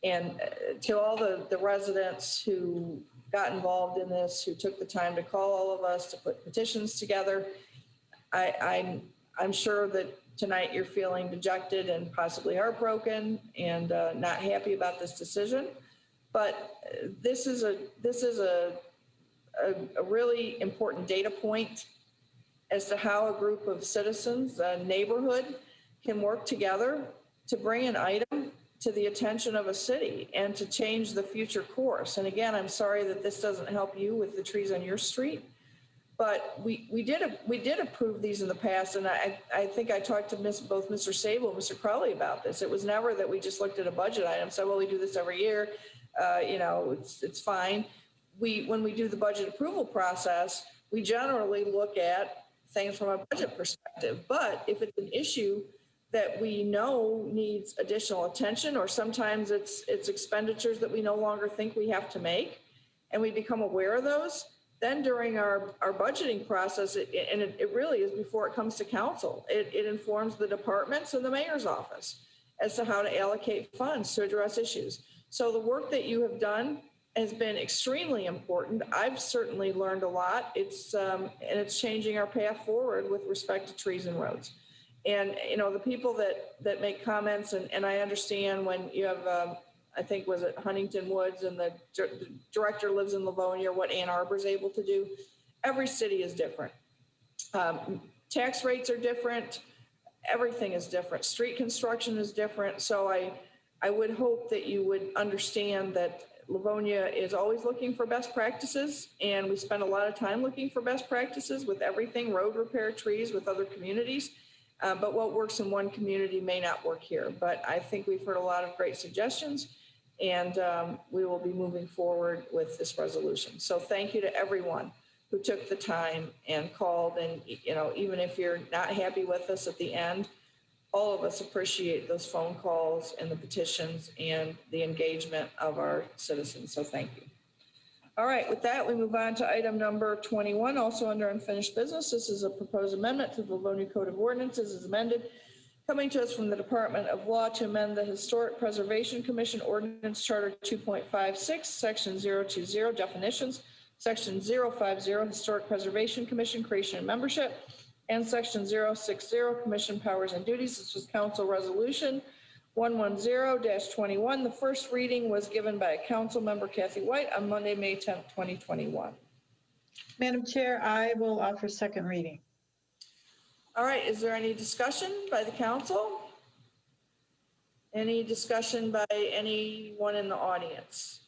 And to all the residents who got involved in this, who took the time to call all of us to put petitions together, I'm sure that tonight you're feeling dejected and possibly heartbroken and not happy about this decision. But this is a really important data point as to how a group of citizens, a neighborhood, can work together to bring an item to the attention of a city and to change the future course. And again, I'm sorry that this doesn't help you with the trees on your street, but we did approve these in the past. And I think I talked to both Mr. Sable and Mr. Crowley about this. It was never that we just looked at a budget item and said, well, we do this every year. It's fine. When we do the budget approval process, we generally look at things from a budget perspective. But if it's an issue that we know needs additional attention, or sometimes it's expenditures that we no longer think we have to make, and we become aware of those, then during our budgeting process, it really is before it comes to council, it informs the departments and the mayor's office as to how to allocate funds to address issues. So the work that you have done has been extremely important. I've certainly learned a lot. And it's changing our path forward with respect to trees and roads. And, you know, the people that make comments, and I understand when you have, I think, was it Huntington Woods, and the director lives in Livonia, what Ann Arbor is able to do. Every city is different. Tax rates are different. Everything is different. Street construction is different. So I would hope that you would understand that Livonia is always looking for best practices, and we spend a lot of time looking for best practices with everything, road repair, trees, with other communities. But what works in one community may not work here. But I think we've heard a lot of great suggestions, and we will be moving forward with this resolution. So thank you to everyone who took the time and called. And, you know, even if you're not happy with us at the end, all of us appreciate those phone calls and the petitions and the engagement of our citizens. So thank you. All right, with that, we move on to item number 21, also under unfinished business. This is a proposed amendment to the Livonia Code of Ordinances as amended, coming to us from the Department of Law to amend the Historic Preservation Commission Ordinance Charter 2.56, Section 020, definitions, Section 050, Historic Preservation Commission creation and membership, and Section 060, Commission powers and duties. This was Council Resolution 110-21. The first reading was given by Council Member Kathy White on Monday, May 10th, 2021. Madam Chair, I will offer second reading. All right, is there any discussion by the council? Any discussion by anyone in the audience?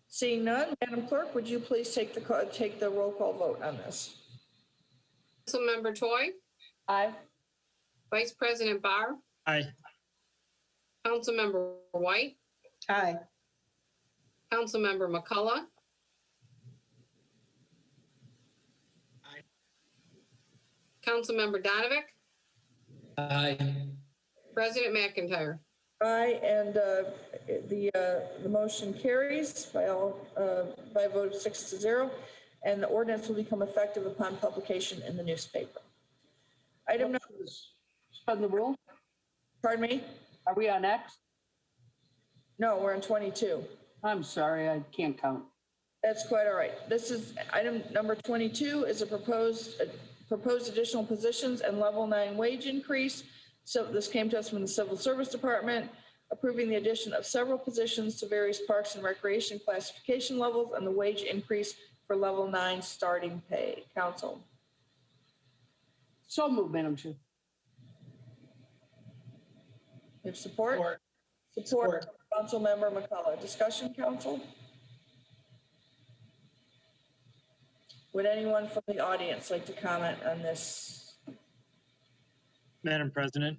Seeing none, Madam Clerk, would you please take the roll call vote on this? Councilmember Toy, Aye. Vice President Barr, Aye. Councilmember White, Aye. Councilmember McCullough. Aye. Councilmember Donovic, Aye. President McIntyre. Aye, and the motion carries by a vote of 6-0, and the ordinance will become effective upon publication in the newspaper. Item number, Suspend the rule. pardon me? Are we on X? No, we're in 22. I'm sorry, I can't count. That's quite all right. This is item number 22 is a proposed additional positions and level 9 wage increase. So this came to us from the Civil Service Department, approving the addition of several positions to various parks and recreation classification levels and the wage increase for level 9 starting pay. Council. So moved, Madam Chair. You have support? Support. Councilmember McCullough. Discussion, council? Would anyone from the audience like to comment on this? Madam President,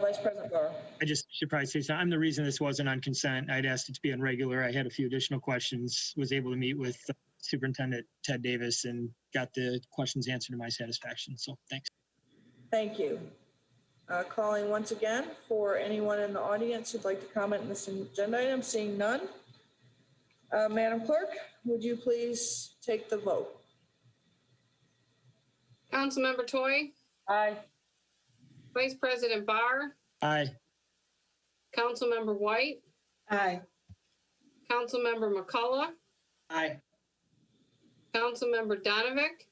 Vice President Barr. I just should probably say something. I'm the reason this wasn't on consent. I'd asked it to be on regular. I had a few additional questions, was able to meet with Superintendent Ted Davis and got the questions answered to my satisfaction. So thanks. Thank you. Calling once again for anyone in the audience who'd like to comment on this agenda item, seeing none. Madam Clerk, would you please take the vote? Councilmember Toy, Aye. Vice President Barr, Aye. Councilmember White, Aye. Councilmember McCullough, Aye. Councilmember Donovic,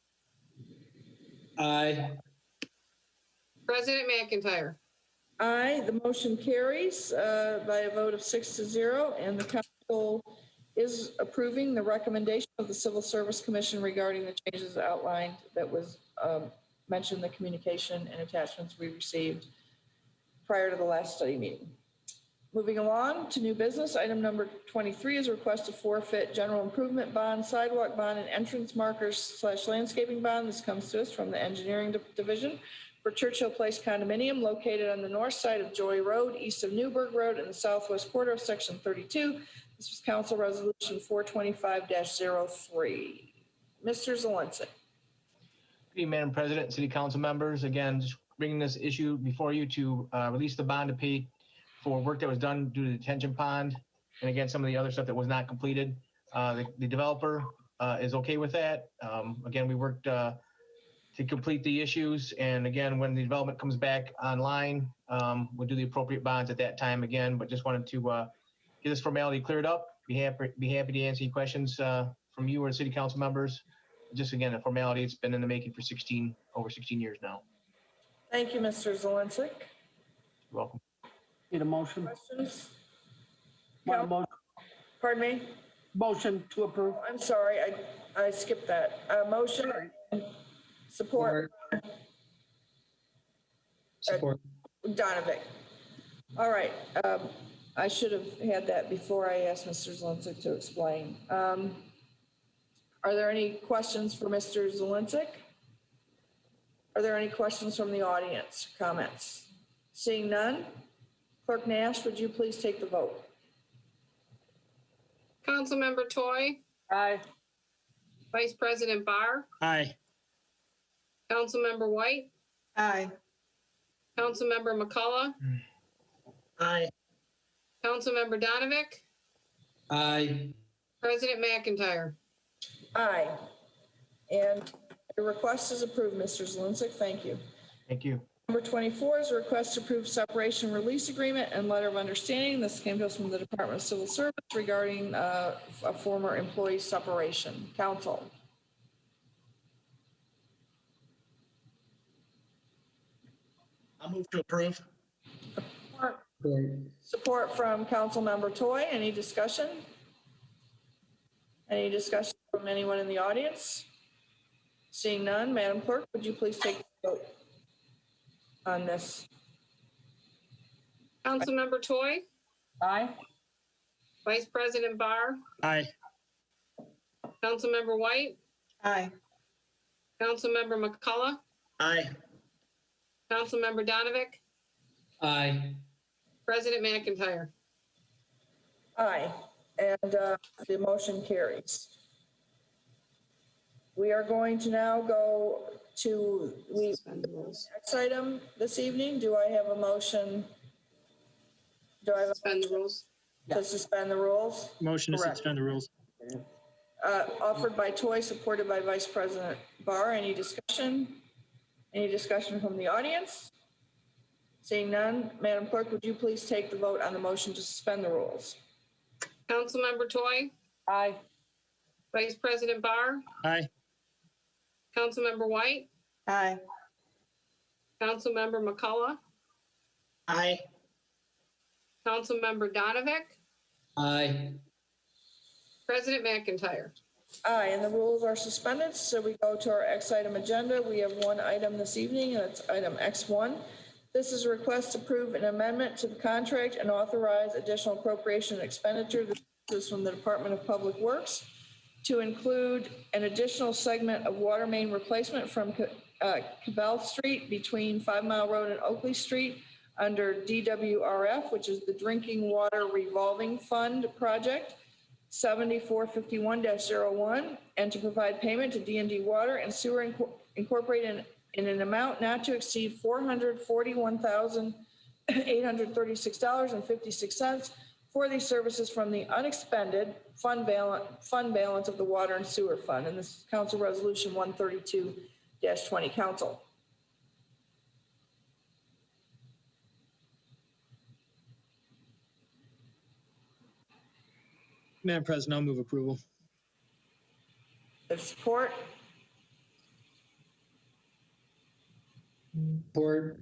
Aye. President McIntyre. Aye, the motion carries by a vote of 6-0, and the council is approving the recommendation of the Civil Service Commission regarding the changes outlined that was mentioned in the communication and attachments we received prior to the last study meeting. Moving along to new business, item number 23 is a request to forfeit general improvement bond, sidewalk bond, and entrance markers / landscaping bond. This comes to us from the engineering division for Churchill Place condominium located on the north side of Joy Road, east of Newburgh Road, in the southwest quarter of Section 32. This was Council Resolution 425-03. Mr. Zelinski. Good evening, Madam President, City Council members. Again, just bringing this issue before you to release the bond to pay for work that was done due to the detention pond. And again, some of the other stuff that was not completed. The developer is okay with that. Again, we worked to complete the issues. And again, when the development comes back online, we'll do the appropriate bonds at that time again, but just wanted to get this formality cleared up. Be happy to answer any questions from you or the city council members. Just again, a formality, it's been in the making for over 16 years now. Thank you, Mr. Zalinsik. You're welcome. Need a motion? Questions? Want a Pardon me? motion to approve? I'm sorry, I skipped that. Motion, support, Support. Donovan. All right, I should have had that before I asked Mr. Zalinsik to explain. Are there any questions for Mr. Zalinsik? Are there any questions from the audience, comments? Seeing none, Clerk Nash, would you please take the vote? Councilmember Toy, Aye. Vice President Barr, Aye. Councilmember White, Aye. Councilmember McCullough, Aye. Councilmember Donovic, Aye. President McIntyre. Aye. And the request is approved, Mr. Zalinsik. Thank you. Thank you. Number 24 is a request to approve separation release agreement and letter of understanding. This came to us from the Department of Civil Service regarding a former employee separation. Council. I'll move to approve. Support from Councilmember Toy. Any discussion? Any discussion from anyone in the audience? Seeing none, Madam Clerk, would you please take the vote on this? Councilmember Toy, Aye. Vice President Barr, Aye. Councilmember White, Aye. Councilmember McCullough, Aye. Councilmember Donovic, Aye. President McIntyre. Aye, and the motion carries. We are going to now go to the Suspend the rules. next item this evening. Do I have a motion? Do I have Suspend the rules. to suspend the rules? Motion to Correct. suspend the rules. Offered by Toy, supported by Vice President Barr. Any discussion? Any discussion from the audience? Seeing none, Madam Clerk, would you please take the vote on the motion to suspend the rules? Councilmember Toy, Aye. Vice President Barr, Aye. Councilmember White, Aye. Councilmember McCullough, Aye. Councilmember Donovic, Aye. President McIntyre. Aye, and the rules are suspended, so we go to our X item agenda. We have one item this evening, and it's item X1. This is a request to approve an amendment to the contract and authorize additional appropriation and expenditure. This is from the Department of Public Works to include an additional segment of water main replacement from Cabell Street between 5 Mile Road and Oakley Street under DWRF, which is the Drinking Water Revolving Fund Project 7451-01, and to provide payment to D&D Water and Sewer Incorporated in an amount not to exceed $441,836.56 for these services from the unexpended fund balance of the Water and Sewer Fund. And this is Council Resolution 132-20. Council. Madam President, I'll move approval. Support. Support.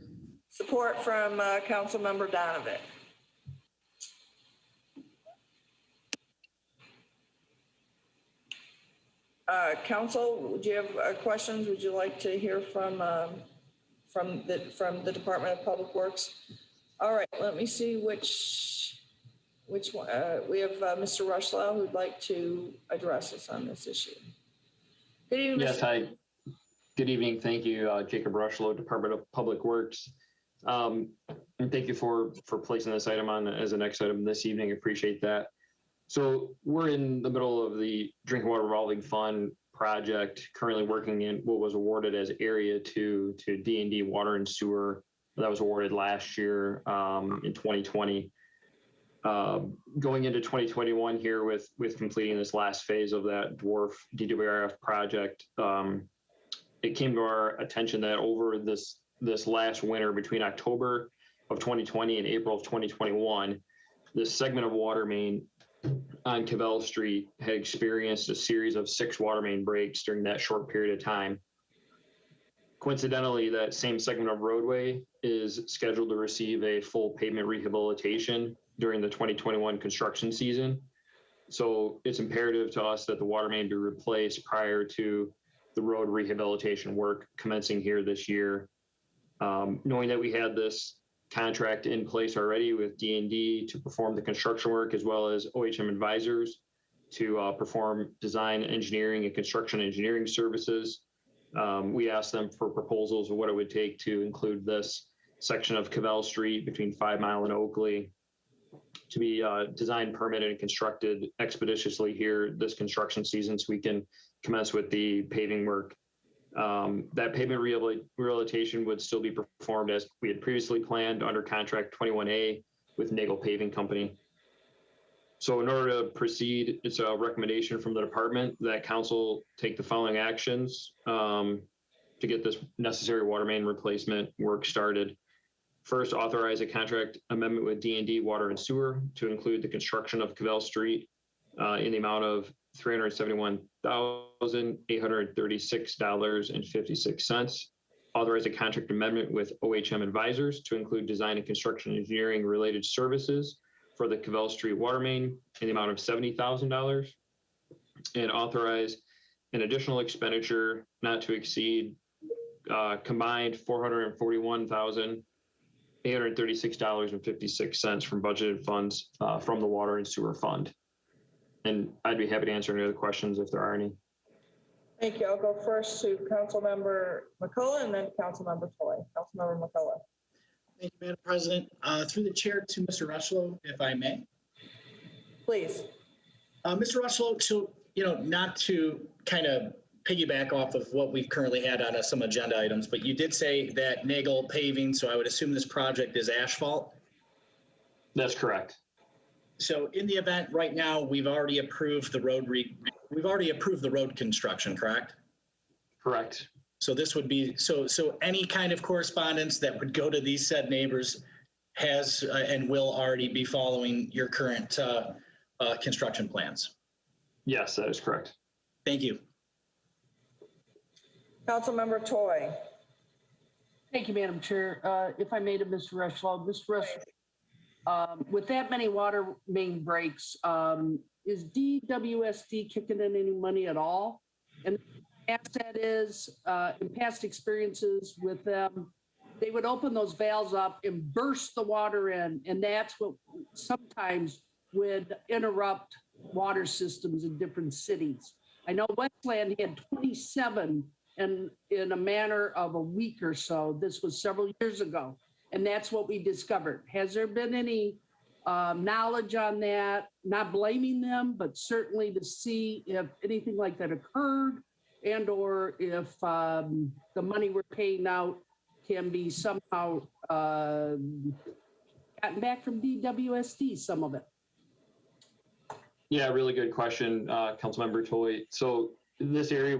Support from Councilmember Donovan. Council, do you have questions? Would you like to hear from the Department of Public Works? All right, let me see which one. We have Mr. Rushlow who'd like to address us on this issue. Good evening, Yes, Mr. hi. Good evening. Thank you, Jacob Rushlow, Department of Public Works. And thank you for placing this item on as the next item this evening. Appreciate that. So we're in the middle of the Drinking Water Revolving Fund project, currently working in what was awarded as Area 2 to D&D Water and Sewer. That was awarded last year in 2020. Going into 2021 here with completing this last phase of that dwarf DWRF project, it came to our attention that over this last winter, between October of 2020 and April of 2021, this segment of water main on Cavell Street had experienced a series of 6 water main breaks during that short period of time. Coincidentally, that same segment of roadway is scheduled to receive a full pavement rehabilitation during the 2021 construction season. So it's imperative to us that the water main be replaced prior to the road rehabilitation work commencing here this year. Knowing that we had this contract in place already with D&D to perform the construction work, as well as OHM Advisors to perform design engineering and construction engineering services, we asked them for proposals of what it would take to include this section of Cavell Street between 5 Mile and Oakley to be designed, permitted, and constructed expeditiously here this construction season, so we can commence with the paving work. That pavement rehabilitation would still be performed as we had previously planned under contract 21A with Nagel Paving Company. So in order to proceed, it's a recommendation from the department that council take the following actions to get this necessary water main replacement work started. First, authorize a contract amendment with D&D Water and Sewer to include the construction of Cavell Street in the amount of $371,836.56. Authorize a contract amendment with OHM Advisors to include design and construction engineering related services for the Cavell Street water main in the amount of $70,000. And authorize an additional expenditure not to exceed combined $441,836.56 from budgeted funds from the Water and Sewer Fund. And I'd be happy to answer any other questions if there are any. Thank you. I'll go first to Councilmember McCullough and then Councilmember Toy. Councilmember McCullough. Thank you, Madam President. Through the chair to Mr. Rushlow, if I may. Please. Mr. Rushlow, so, not to kind of piggyback off of what we've currently had on some agenda items, but you did say that Nagel Paving, so I would assume this project is asphalt? That's correct. So in the event right now, we've already approved the road construction, correct? Correct. So this would be, so any kind of correspondence that would go to these said neighbors has and will already be following your current construction plans? Yes, that is correct. Thank you. Councilmember Toy. Thank you, Madam Chair. If I may to Mr. Rushlow, with that many water main breaks, is DWSD kicking in any money at all? And that is, in past experiences with them, they would open those valves up and burst the water in, and that's what sometimes would interrupt water systems in different cities. I know Westland had 27 in a matter of a week or so. This was several years ago, and that's what we discovered. Has there been any knowledge on that? Not blaming them, but certainly to see if anything like that occurred, and or if the money we're paying out can be somehow gotten back from DWSD, some of it. Yeah, really good question, Councilmember Toy. So in this area,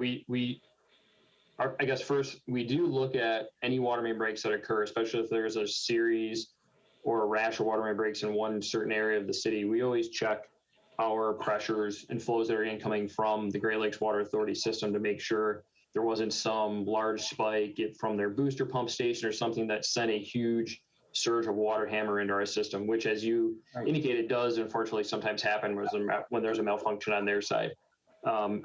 I guess first, we do look at any water main breaks that occur, especially if there's a series or a rash of water main breaks in one certain area of the city. We always check our pressures and flows that are incoming from the Great Lakes Water Authority system to make sure there wasn't some large spike from their booster pump station or something that sent a huge surge of water hammer into our system, which, as you indicated, does unfortunately sometimes happen when there's a malfunction on their side.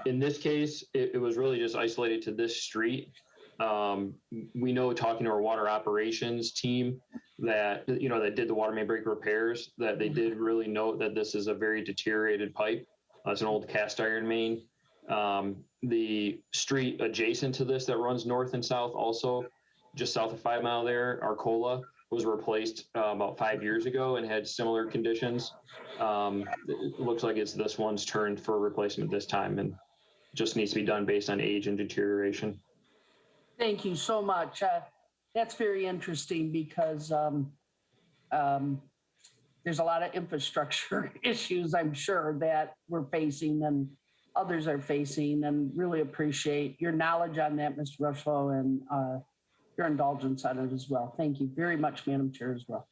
In this case, it was really just isolated to this street. We know, talking to our water operations team that did the water main break repairs, that they did really note that this is a very deteriorated pipe. It's an old cast iron main. The street adjacent to this that runs north and south, also just south of 5 Mile there, Arcola, was replaced about 5 years ago and had similar conditions. It looks like it's this one's turn for replacement this time, and just needs to be done based on age and deterioration. Thank you so much. That's very interesting because there's a lot of infrastructure issues, I'm sure, that we're facing and others are facing, and really appreciate your knowledge on that, Mr. Rushlow, and your indulgence on it as well. Thank you very much, Madam Chair, as well.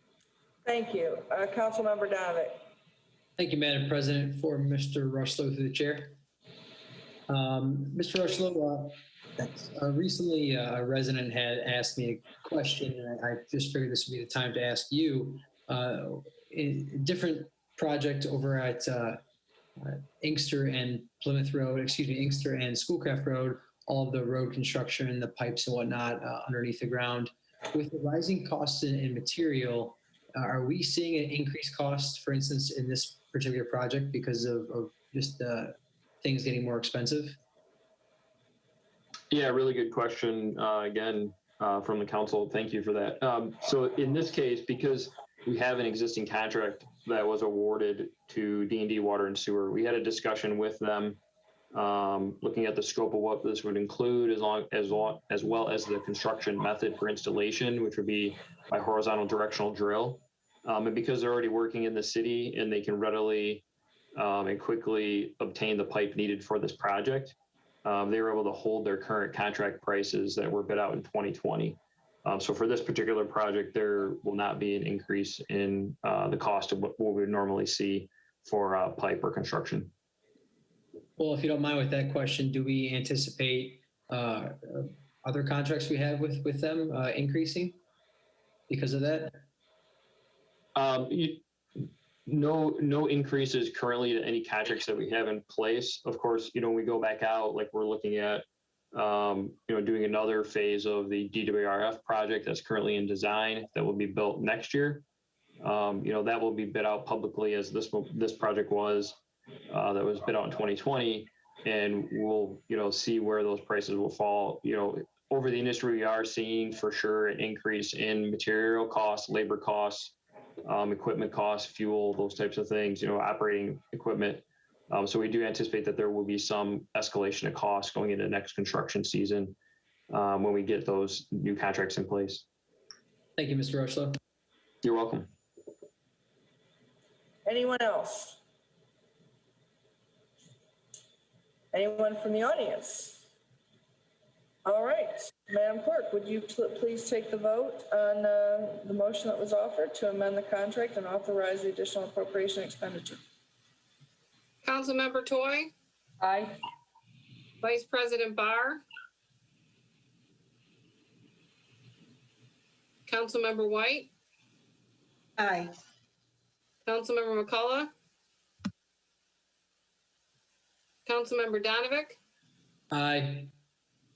Thank you. Councilmember Donovan. Thank you, Madam President. For Mr. Rushlow through the chair. Mr. Rushlow, recently a resident had asked me a question, and I just figured this would be the time to ask you. In different project over at Inkster and Plymouth Road, Inkster and Schoolcraft Road, all of the road construction, the pipes and whatnot underneath the ground. With the rising costs in material, are we seeing an increased cost, for instance, in this particular project because of just things getting more expensive? Yeah, really good question. Again, from the council, thank you for that. So in this case, because we have an existing contract that was awarded to D&D Water and Sewer, we had a discussion with them, looking at the scope of what this would include, as well as the construction method for installation, which would be by horizontal directional drill. And because they're already working in the city and they can readily and quickly obtain the pipe needed for this project, they were able to hold their current contract prices that were bid out in 2020. So for this particular project, there will not be an increase in the cost of what we would normally see for pipe or construction. Well, if you don't mind with that question, do we anticipate other contracts we have with them increasing because of that? No increases currently to any contracts that we have in place. Of course, when we go back out, like we're looking at, doing another phase of the DWRF project that's currently in design that will be built next year. That will be bid out publicly as this project was, that was bid out in 2020, and we'll, see where those prices will fall. Over the industry, we are seeing for sure an increase in material costs, labor costs, equipment costs, fuel, those types of things, operating equipment. So we do anticipate that there will be some escalation of costs going into next construction season when we get those new contracts in place. Thank you, Mr. Rushlow. You're welcome. Anyone else? Anyone from the audience? All right, Madam Clerk, would you please take the vote on the motion that was offered to amend the contract and authorize the additional appropriation expenditure? Councilmember Toy, Aye. Vice President Barr, Councilmember White, Aye. Councilmember McCullough, Councilmember Donovan, Aye.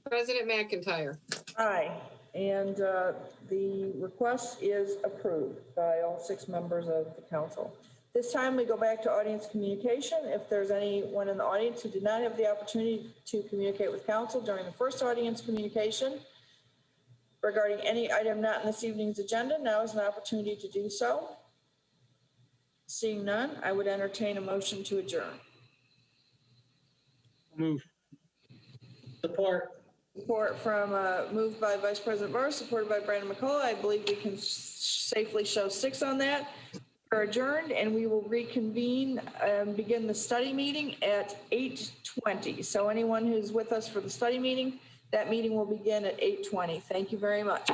President McIntyre. Aye, and the request is approved by all 6 members of the council. This time we go back to audience communication. If there's anyone in the audience who did not have the opportunity to communicate with council during the first audience communication regarding any item not in this evening's agenda, now is an opportunity to do so. Seeing none, I would entertain a motion to adjourn. Move. Support. Support from, moved by Vice President Barr, supported by Brandon McCullough. I believe we can safely show 6 on that. We're adjourned, and we will reconvene and begin the study meeting at 8:20. So anyone who's with us for the study meeting, that meeting will begin at 8:20. Thank you very much.